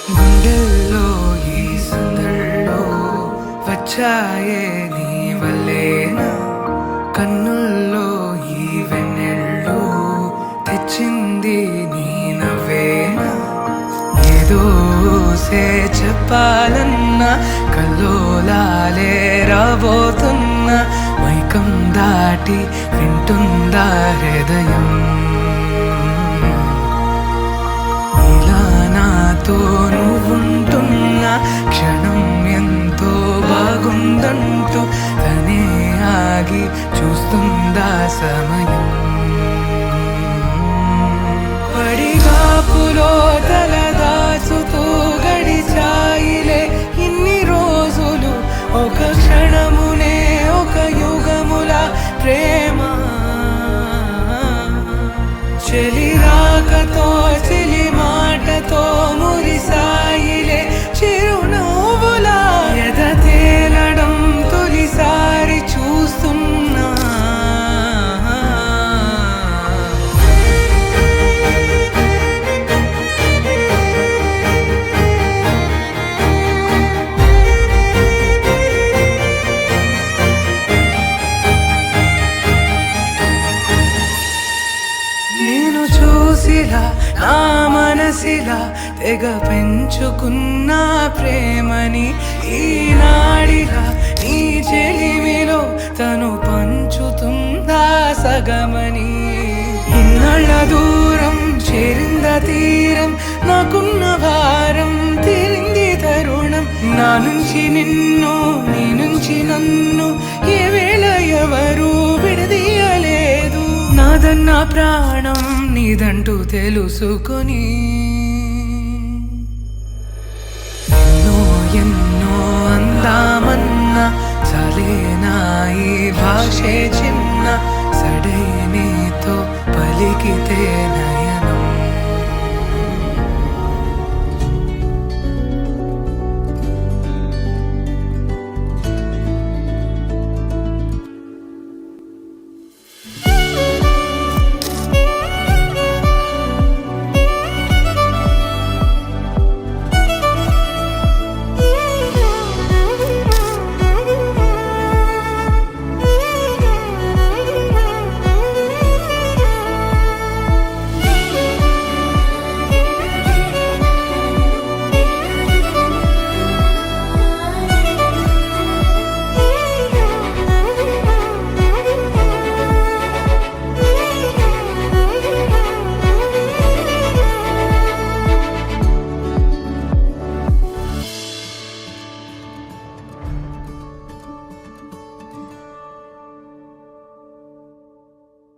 గుండెల్లో ఈ సందల్లో వచ్చాయే నీ వల్లేనా, కన్నుల్లో ఈ వెన్నెళ్ళు తెచ్చింది నీ నవ్వేనా. ఏదో చెప్పాలన్నా కల్లోలాలే రాబోతున్నా, మైకం దాటి వింటుందా హృదయం. ఇలా నాతో నువ్వుంటున్న క్షణం ఎంతో బాగుందంటూ తనే ఆగి చూస్తుందా సమయం. పడిగాపులో తలదాచుతూ గడిచాయిలే ఇన్ని రోజులు, ఒక క్షణమునే ఒక యుగముల ప్రేమ. చెలి రాకతో చెలి మాటతో మురిసాయిలే చిరునవ్వులా, ఎద తేలడం తొలిసారి చూస్తున్నా. నేను చూసిలా నా మనసిలా తెగ పెంచుకున్న ప్రేమని, ఈనాడిలా నీ చెలిమిలో తను పంచుతుందా సగమని. ఇన్నాళ్ళ దూరం చేరింద తీరం, నాకున్న భారం తీరింది తరుణం. నా నుంచి నిన్ను నీ నుంచి నన్ను ఏ వేళ ఎవరు విడదీయలేదు. నాదన్న ప్రాణం నీదంటూ తెలుసుకొని ఎన్నో ఎన్నో అందామన్నా చాలేనా ఈ భాషే చిన్న, సడై నీతో పలికితేనా